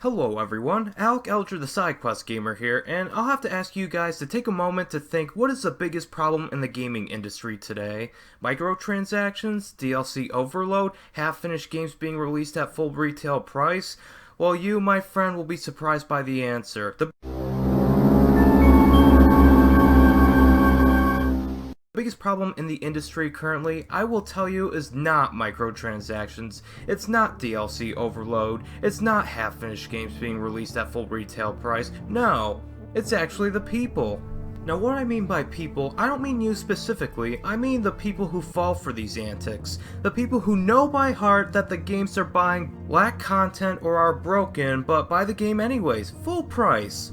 Hello everyone, Alec Elger the SideQuest Gamer here, and I'll have to ask you guys to take a moment to think what is the biggest problem in the gaming industry today? Microtransactions, DLC overload, half-finished games being released at full retail price? Well, you, my friend, will be surprised by the answer. The biggest problem in the industry currently, I will tell you, is not microtransactions, it's not DLC overload, it's not half-finished games being released at full retail price. No, it's actually the people. Now what I mean by people, I don't mean you specifically, I mean the people who fall for these antics. The people who know by heart that the games they're buying lack content or are broken, but buy the game anyways, full price.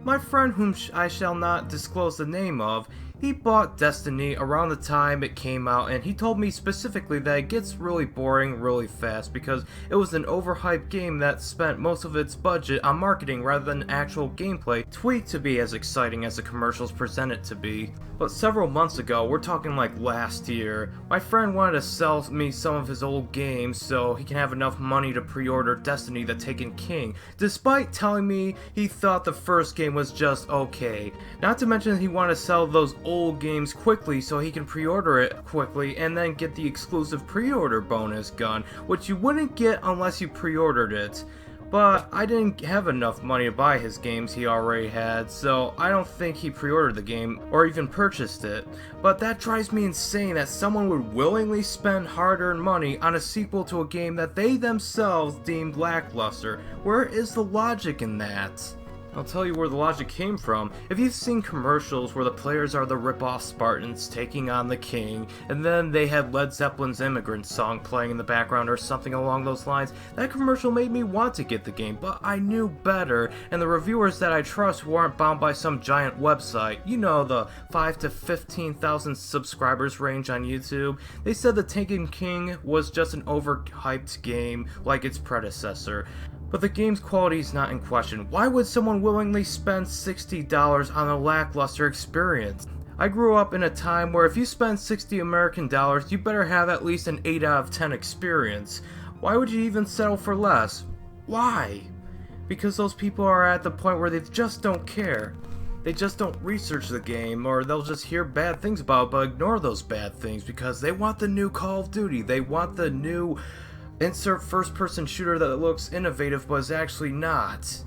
My friend, whom I shall not disclose the name of, he bought Destiny around the time it came out, and he told me specifically that it gets really boring really fast because it was an overhyped game that spent most of its budget on marketing rather than actual gameplay, tweaked to be as exciting as the commercials present it to be. But several months ago, we're talking like last year, my friend wanted to sell me some of his old games so he can have enough money to pre-order Destiny the Taken King, despite telling me he thought the first game was just okay. Not to mention he wanted to sell those old games quickly so he can pre-order it quickly and then get the exclusive pre-order bonus gun, which you wouldn't get unless you pre-ordered it. But I didn't have enough money to buy his games he already had, so I don't think he pre-ordered the game or even purchased it. But that drives me insane that someone would willingly spend hard-earned money on a sequel to a game that they themselves deemed lackluster. Where is the logic in that? I'll tell you where the logic came from. If you've seen commercials where the players are the rip-off Spartans taking on the king, and then they had Led Zeppelin's Immigrant song playing in the background or something along those lines, that commercial made me want to get the game, but I knew better, and the reviewers that I trust who aren't bound by some giant website, you know, the 5 to 15,000 subscribers range on YouTube, they said the Taken King was just an overhyped game like its predecessor. But the game's quality is not in question. Why would someone willingly spend $60 on a lackluster experience? I grew up in a time where if you spend $60 American dollars, you better have at least an 8 out of 10 experience. Why would you even settle for less? Why? Because those people are at the point where they just don't care. They just don't research the game, or they'll just hear bad things about it but ignore those bad things because they want the new Call of Duty, they want the new insert first-person shooter that looks innovative but is actually not.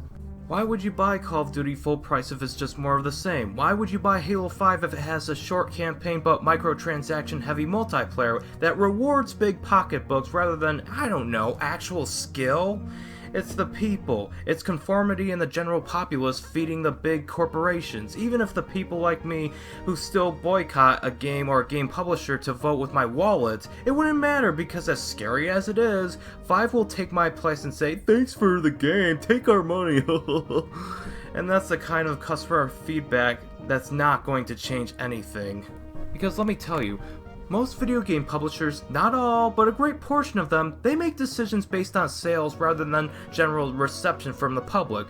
Why would you buy Call of Duty full price if it's just more of the same? Why would you buy Halo 5 if it has a short campaign but microtransaction heavy multiplayer that rewards big pocketbooks rather than, I don't know, actual skill? It's the people, it's conformity and the general populace feeding the big corporations. Even if the people like me who still boycott a game or a game publisher to vote with my wallet, it wouldn't matter because as scary as it is, Five will take my place and say, "Thanks for the game, take our money." And that's the kind of customer feedback that's not going to change anything. Because let me tell you, most video game publishers, not all, but a great portion of them, they make decisions based on sales rather than general reception from the public.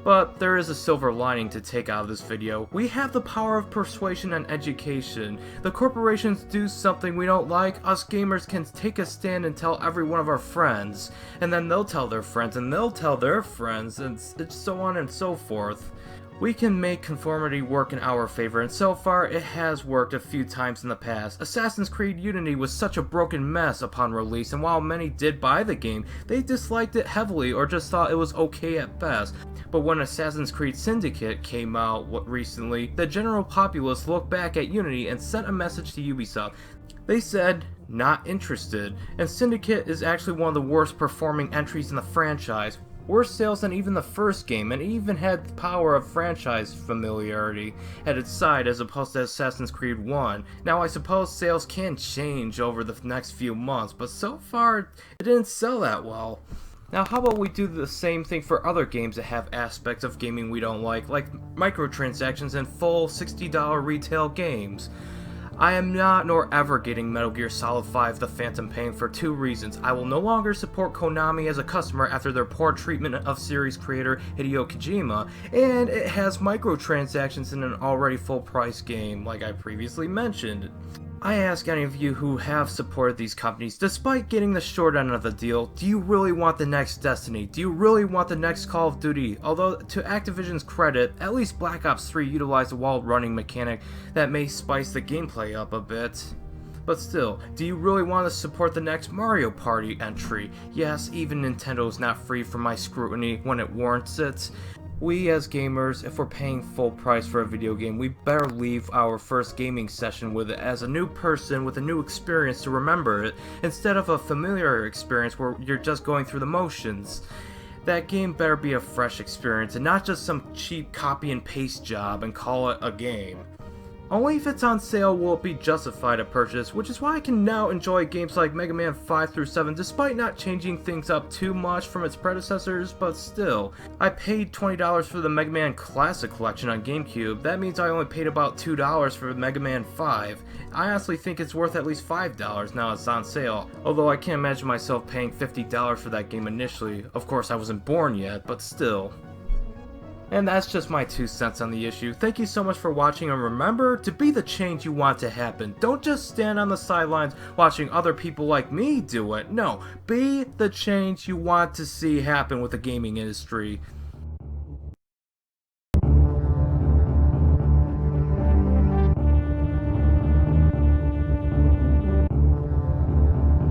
But there is a silver lining to take out of this video. We have the power of persuasion and education. The corporations do something we don't like, us gamers can take a stand and tell every one of our friends. And then they'll tell their friends, and they'll tell their friends, and so on and so forth. We can make conformity work in our favor, and so far it has worked a few times in the past. Assassin's Creed Unity was such a broken mess upon release, and while many did buy the game, they disliked it heavily or just thought it was okay at best. But when Assassin's Creed Syndicate came out recently, the general populace looked back at Unity and sent a message to Ubisoft. They said, "Not interested," and Syndicate is actually one of the worst performing entries in the franchise. Worse sales than even the first game, and it even had the power of franchise familiarity at its side as opposed to Assassin's Creed 1. Now I suppose sales can change over the next few months, but so far it didn't sell that well. Now how about we do the same thing for other games that have aspects of gaming we don't like microtransactions and full $60 retail games. I am not nor ever getting Metal Gear Solid 5 The Phantom Pain for two reasons. I will no longer support Konami as a customer after their poor treatment of series creator Hideo Kojima, and it has microtransactions in an already full price game, like I previously mentioned. I ask any of you who have supported these companies, despite getting the short end of the deal, do you really want the next Destiny? Do you really want the next Call of Duty? Although, to Activision's credit, at least Black Ops 3 utilized a wall running mechanic that may spice the gameplay up a bit. But still, do you really want to support the next Mario Party entry? Yes, even Nintendo is not free from my scrutiny when it warrants it. We as gamers, if we're paying full price for a video game, we better leave our first gaming session with it as a new person with a new experience to remember it, instead of a familiar experience where you're just going through the motions. That game better be a fresh experience and not just some cheap copy and paste job and call it a game. Only if it's on sale will it be justified to purchase, which is why I can now enjoy games like Mega Man 5 through 7 despite not changing things up too much from its predecessors, but still. I paid $20 for the Mega Man Classic Collection on GameCube, that means I only paid about $2 for Mega Man 5. I honestly think it's worth at least $5 now it's on sale, although I can't imagine myself paying $50 for that game initially. Of course I wasn't born yet, but still. And that's just my 2 cents on the issue. Thank you so much for watching, and remember to be the change you want to happen. Don't just stand on the sidelines watching other people like me do it. No, be the change you want to see happen with the gaming industry.